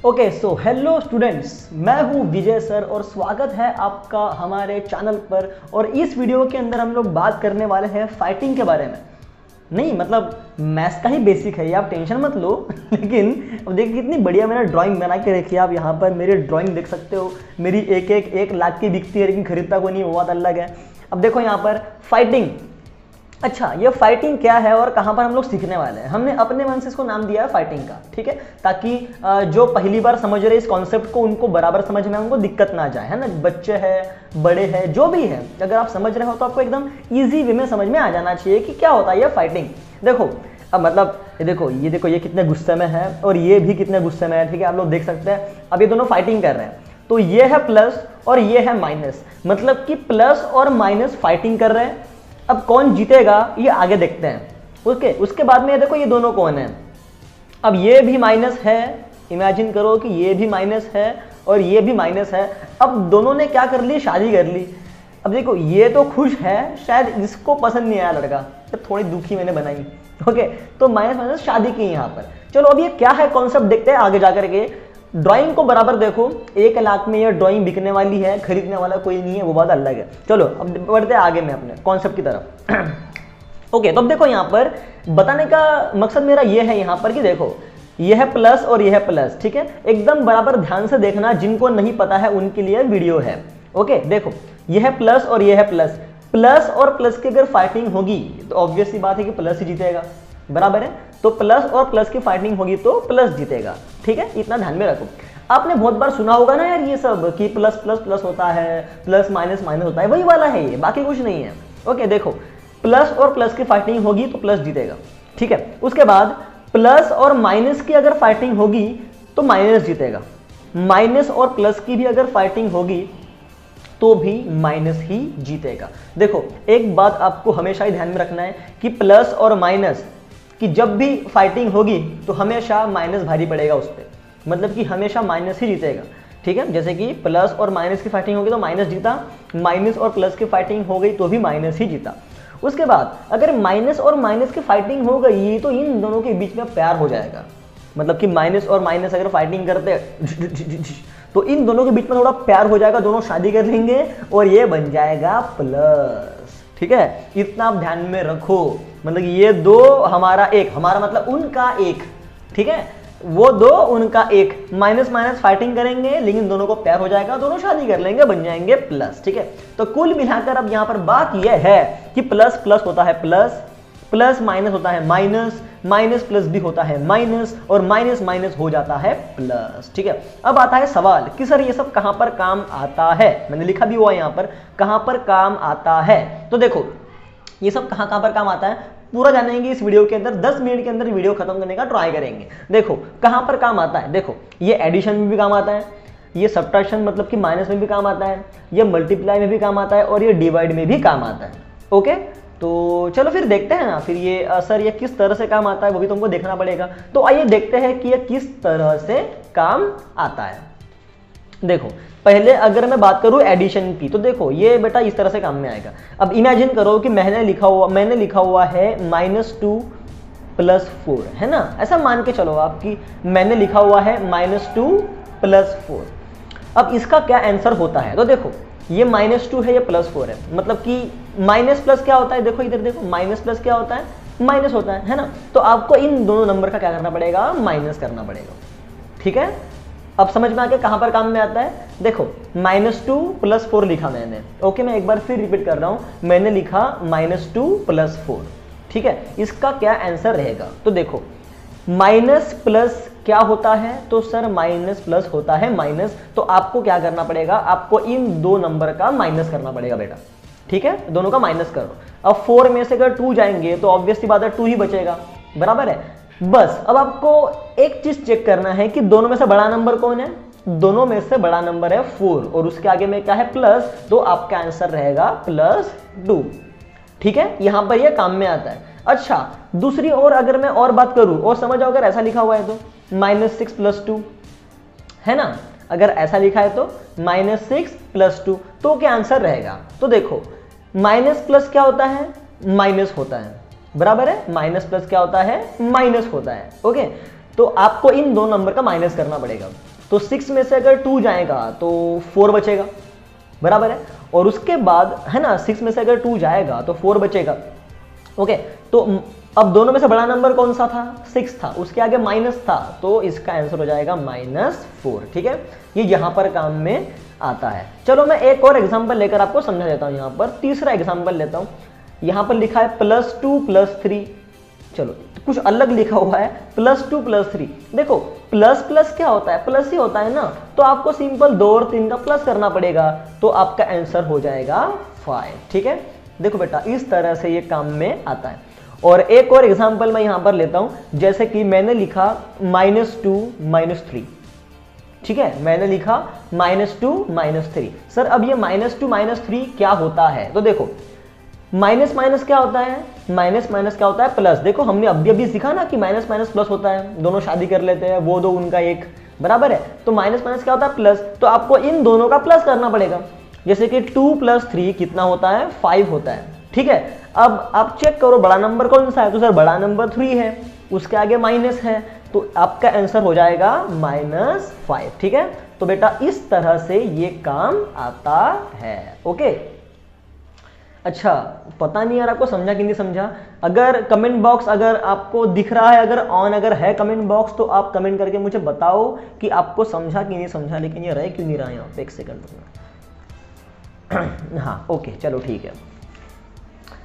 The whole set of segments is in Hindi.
ओके सो हेलो स्टूडेंट्स, मैं हूं विजय सर और स्वागत है आपका हमारे चैनल पर। और इस वीडियो के अंदर हम लोग बात करने वाले हैं फाइटिंग के बारे में। नहीं मतलब मैथ्स का ही बेसिक है ये, आप टेंशन मत लो। लेकिन अब देखिए कितनी बढ़िया मैंने ड्राइंग बना के रखी है। आप यहाँ पर मेरी ड्राइंग देख सकते हो। मेरी एक लाख की बिकती है लेकिन खरीदता कोई नहीं, वो बात अलग है। अब देखो यहाँ पर फाइटिंग। अच्छा, ये फाइटिंग क्या है और कहाँ पर हम लोग सीखने वाले हैं। हमने अपने मन से इसको नाम दिया है फाइटिंग का, ठीक है, ताकि जो पहली बार समझ रहे इस कॉन्सेप्ट को उनको बराबर समझ में उनको दिक्कत ना जाए, है ना। बच्चे हैं, बड़े हैं, जो भी है, अगर आप समझ रहे हो तो आपको एकदम ईजी वे में समझ में आ जाना चाहिए कि क्या होता है ये फाइटिंग। देखो अब मतलब ये देखो ये कितने गुस्से में है और ये भी कितने गुस्से में है, ठीक है। आप लोग देख सकते हैं अब ये दोनों फाइटिंग कर रहे हैं, तो ये है प्लस और ये है माइनस, मतलब कि प्लस और माइनस फाइटिंग कर रहे हैं। अब कौन जीतेगा ये आगे देखते हैं। उसके बाद में ये देखो ये दोनों कौन है। अब ये भी माइनस है, इमेजिन करो कि ये भी माइनस है और ये भी माइनस है। अब दोनों ने क्या कर ली, शादी कर ली। अब देखो ये तो खुश है, शायद इसको पसंद नहीं आया लड़का, तो थोड़ी दुखी मैंने बनाई। ओके, तो माइनस माइनस शादी की यहाँ पर। चलो अब ये क्या है कॉन्सेप्ट देखते हैं आगे जाकर के। ड्राइंग को बराबर देखो, 1 लाख में ये ड्राइंग बिकने वाली है, खरीदने वाला कोई नहीं है, वो बात अलग है। चलो अब बढ़ते हैं आगे में अपने कॉन्सेप्ट की तरफ। ओके, तो अब देखो यहाँ पर बताने का मकसद मेरा ये है यहाँ पर कि देखो ये है प्लस और ये है प्लस, ठीक है। एकदम बराबर ध्यान से देखना, जिनको नहीं पता है उनके लिए वीडियो है। ओके देखो ये है प्लस और ये है प्लस। प्लस और प्लस की अगर फाइटिंग होगी तो ऑब्वियस सी बात है कि प्लस ही जीतेगा, बराबर है। तो प्लस और प्लस की फाइटिंग होगी तो प्लस जीतेगा, ठीक है। इतना ध्यान में रखो। आपने बहुत बार सुना होगा ना यार ये सब कि प्लस प्लस प्लस होता है, प्लस माइनस माइनस होता है, वही वाला है ये, बाकी कुछ नहीं है। ओके देखो प्लस और प्लस की फाइटिंग होगी तो प्लस जीतेगा, ठीक है। उसके बाद प्लस और माइनस की अगर फाइटिंग होगी तो माइनस जीतेगा। माइनस और प्लस की भी अगर फाइटिंग होगी तो भी माइनस ही जीतेगा। देखो एक बात आपको हमेशा ही ध्यान में रखना है कि प्लस और माइनस कि जब भी फाइटिंग होगी तो हमेशा माइनस भारी पड़ेगा उस पर, मतलब कि हमेशा माइनस ही जीतेगा, ठीक है। जैसे कि प्लस और माइनस की फाइटिंग होगी तो माइनस जीता, माइनस और प्लस की फाइटिंग हो गई तो भी माइनस ही जीता। उसके बाद अगर माइनस और माइनस की फाइटिंग हो गई तो इन दोनों के बीच में प्यार हो जाएगा, मतलब कि माइनस और माइनस अगर फाइटिंग करते तो इन दोनों के बीच में थोड़ा प्यार हो जाएगा, दोनों शादी कर लेंगे और ये बन जाएगा प्लस, ठीक है। इतना आप ध्यान में रखो, मतलब ये दो हमारा एक, हमारा मतलब उनका एक, ठीक है, वो दो उनका एक, माइनस माइनस फाइटिंग करेंगे लेकिन दोनों को प्यार हो जाएगा, दोनों शादी कर लेंगे, बन जाएंगे प्लस, ठीक है। तो कुल मिलाकर अब यहाँ पर बात यह है कि प्लस प्लस होता है प्लस, प्लस माइनस होता है माइनस, माइनस प्लस भी होता है माइनस, और माइनस माइनस हो जाता है प्लस, ठीक है। अब आता है सवाल कि सर ये सब कहां पर काम आता है। मैंने लिखा भी हुआ है यहाँ पर कहां पर काम आता है। तो देखो ये सब कहां पर काम आता है पूरा जानेंगे इस वीडियो के अंदर। 10 मिनट के अंदर वीडियो खत्म करने का ट्राई करेंगे। देखो कहां पर काम आता है, देखो ये एडिशन में भी काम आता है, ये सब्ट्रैक्शन मतलब कि माइनस में भी काम आता है, ये मल्टीप्लाई में भी काम आता है और ये डिवाइड में भी काम आता है। ओके तो चलो फिर देखते हैं ना, फिर ये सर ये किस तरह से काम आता है वो भी तुमको देखना पड़ेगा। तो आइए देखते हैं कि ये किस तरह से काम आता है। देखो पहले अगर मैं बात करूं एडिशन की, तो देखो ये बेटा इस तरह से काम में आएगा। अब इमेजिन करो कि मैंने लिखा हुआ है -2 + 4, है ना। ऐसा मान के चलो आप कि मैंने लिखा हुआ है -2 + 4। अब इसका क्या आंसर होता है, तो देखो ये -2 है, ये +4 है, मतलब कि माइनस प्लस क्या होता है, देखो इधर देखो माइनस प्लस क्या होता है, माइनस होता है ना। तो आपको इन दोनों नंबर का क्या करना पड़ेगा, माइनस करना पड़ेगा, ठीक है। अब समझ में आ गया कहां पर काम में आता है। देखो -2 + 4 लिखा मैंने, ओके मैं एक बार फिर रिपीट कर रहा हूं, मैंने लिखा -2 + 4, ठीक है। इसका क्या आंसर रहेगा, तो देखो माइनस प्लस क्या होता है, तो सर माइनस प्लस होता है माइनस। तो आपको क्या करना पड़ेगा, आपको इन दो नंबर का माइनस करना पड़ेगा बेटा, ठीक है, दोनों का माइनस करो। अब 4 में से अगर 2 जाएंगे तो ऑब्वियसली बात है 2 ही बचेगा, बराबर है। बस अब आपको एक चीज चेक करना है कि दोनों में से बड़ा नंबर कौन है। दोनों में से बड़ा नंबर है 4 और उसके आगे में क्या है प्लस, तो आपका आंसर रहेगा +2, ठीक है। यहां पर यह काम में आता है। अच्छा दूसरी ओर अगर मैं और बात करूं और समझ आओ, अगर ऐसा लिखा हुआ है तो -6 + 2, है ना। अगर ऐसा लिखा है तो -6 + 2, तो क्या आंसर रहेगा, तो देखो माइनस प्लस क्या होता है, माइनस होता है, बराबर है। माइनस प्लस क्या होता है, माइनस होता है, ओके। तो तो आपको इन दो नंबर का माइनस करना पड़ेगा। तो 6 में से अगर 2 जाएगा तो 4 बचेगा, बराबर है। और उसके बाद है ना 6 में से अगर 2 जाएगा तो 4 बचेगा। ओके, तो अब दोनों में से बड़ा नंबर कौन सा था? 6 था, उसके आगे माइनस था, तो इसका आंसर हो जाएगा -4। ठीक है, ये यहां पर काम में आता है। चलो मैं एक और एग्जांपल लेकर आपको समझा देता हूं। यहां पर तीसरा एग्जांपल लेता हूं। यहां पर लिखा है +2 + 3। चलो कुछ अलग लिखा हुआ है, +2 + 3। देखो प्लस प्लस क्या होता है? प्लस ही होता है ना, तो आपको सिंपल 2 और 3 का प्लस करना पड़ेगा, तो आपका आंसर हो जाएगा 5। ठीक है, देखो बेटा इस तरह से ये काम में आता है। और एक और एग्जांपल मैं यहां पर लेता हूं, जैसे कि मैंने लिखा -2 - 3। ठीक है, मैंने लिखा -2 - 3। सर अब ये -2 - 3 क्या होता है? तो देखो माइनस माइनस क्या होता है? माइनस माइनस क्या होता है? प्लस। देखो हमने अभी सीखा ना कि माइनस माइनस प्लस होता है, दोनों शादी कर लेते हैं, वो दो उनका एक, बराबर है। तो माइनस माइनस क्या होता है? प्लस। तो आपको इन दोनों का प्लस करना पड़ेगा। जैसे कि 2 + 3 कितना होता है? 5 होता है। ठीक है, अब आप चेक करो बड़ा नंबर कौन सा है? तो सर बड़ा नंबर 3 है, उसके आगे माइनस है, तो आपका आंसर हो जाएगा -5। ठीक है, तो बेटा इस तरह से ये काम आता है। ओके, अच्छा पता नहीं यार आपको समझा कि नहीं समझा। अगर कमेंट बॉक्स अगर आपको दिख रहा है, अगर ऑन अगर है कमेंट बॉक्स, तो आप कमेंट करके मुझे बताओ कि आपको समझा कि नहीं समझा। लेकिन ये रहे क्यों नहीं रहा यहाँ पे? एक सेकंड हाँ ओके, चलो ठीक है।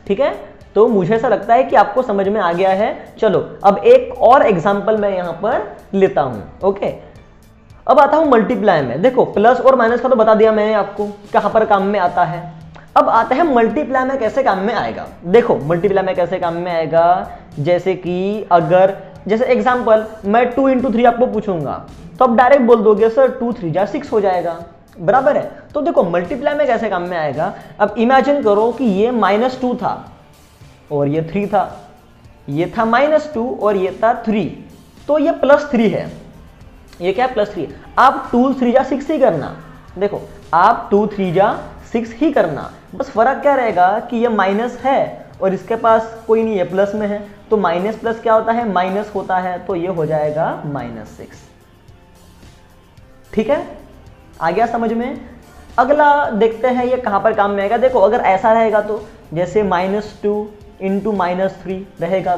ठीक है, तो मुझे ऐसा लगता है कि आपको समझ में आ गया है। चलो अब एक और एग्जाम्पल मैं यहाँ पर लेता हूँ। ओके, अब आता हूँ मल्टीप्लाई में। देखो प्लस और माइनस का तो बता दिया मैंने आपको कहाँ पर काम में आता है। अब आता है मल्टीप्लाई में कैसे काम में आएगा। देखो मल्टीप्लाई में कैसे काम में आएगा, जैसे कि अगर जैसे एग्जांपल मैं 2 × 3 आपको पूछूंगा, तो आप डायरेक्ट बोल दोगे सर 2 × 3 = 6 हो जाएगा, बराबर है। तो देखो मल्टीप्लाई में कैसे काम में आएगा। अब इमेजिन करो कि ये -2 था और ये 3 था, ये था -2 और ये था 3, तो ये +3 है। ये क्या +3? आप 2 × 3 = 6 ही करना। देखो आप 2 × 3 = 6 ही करना, बस फर्क क्या रहेगा कि ये माइनस है और इसके पास कोई नहीं है, प्लस में है। तो माइनस प्लस क्या होता है? माइनस होता है, तो ये हो जाएगा -6। ठीक है, आ गया समझ में। अगला देखते हैं ये कहां पर काम में आएगा। देखो अगर ऐसा रहेगा तो जैसे -2 × -3 रहेगा,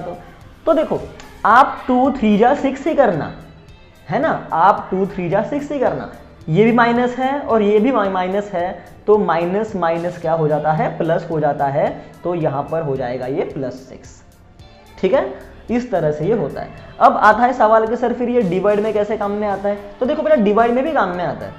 तो देखो आप 2 × 3 = 6 ही करना है ना, आप 2 × 3 = 6 ही करना। ये भी माइनस है और ये भी माइनस है, तो माइनस माइनस क्या हो जाता है? प्लस हो जाता है, तो यहां पर हो जाएगा ये +6। ठीक है, इस तरह से ये होता है। अब आता है सवाल कि सर फिर ये डिवाइड में कैसे काम में आता है। तो देखो बेटा डिवाइड में भी काम में आता है।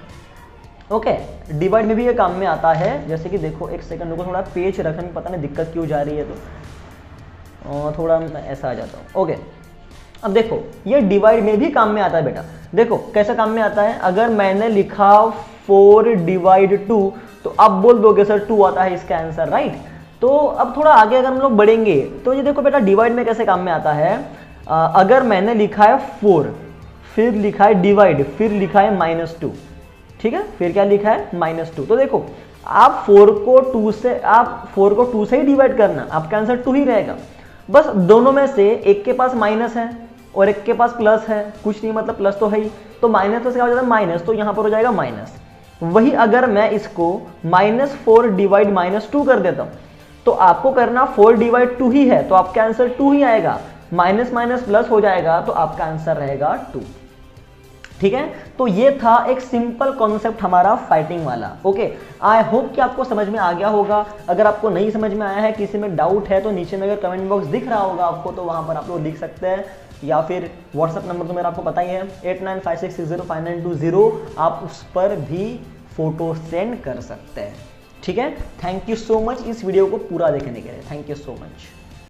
ओके, डिवाइड में भी ये काम में आता है। जैसे कि देखो एक सेकंड रुको, थोड़ा पेज रखने में पता नहीं दिक्कत क्यों जा रही है, तो थोड़ा ऐसा आ जाता हूँ। ओके, अब देखो ये डिवाइड में भी काम में आता है बेटा। देखो कैसे काम में आता है। अगर मैंने लिखा 4 / 2, तो आप बोल दोगे सर 2 आता है इसका आंसर, राइट। तो अब थोड़ा आगे अगर हम लोग बढ़ेंगे, तो ये देखो बेटा डिवाइड में कैसे काम में आता है। अगर मैंने लिखा है 4, फिर लिखा है डिवाइड, फिर लिखा है -2, ठीक है, फिर क्या लिखा है? -2। तो देखो आप 4 को 2 से ही डिवाइड करना, आपका आंसर 2 ही रहेगा। बस दोनों में से एक के पास माइनस है और एक के पास प्लस है, कुछ नहीं मतलब प्लस तो है ही, तो माइनस तो क्या हो जाता है? माइनस, तो यहाँ पर हो जाएगा माइनस। वही अगर मैं इसको -4 / -2 कर देता हूँ, तो आपको करना 4 / 2 ही है, तो आपका आंसर 2 ही आएगा। माइनस माइनस प्लस हो जाएगा, तो आपका आंसर रहेगा 2। ठीक है, तो ये था एक सिंपल कॉन्सेप्ट हमारा फाइटिंग वाला। ओके, आई होप कि आपको समझ में आ गया होगा। अगर आपको नहीं समझ में आया है, किसी में डाउट है, तो नीचे में अगर कमेंट बॉक्स दिख रहा होगा आपको, तो वहां पर आप लोग लिख सकते हैं, या फिर व्हाट्सएप नंबर तो मेरा आपको पता ही है 8956605920, आप उस पर भी फोटो सेंड कर सकते हैं। ठीक है, थैंक यू सो मच इस वीडियो को पूरा देखने के लिए। Thank you so much.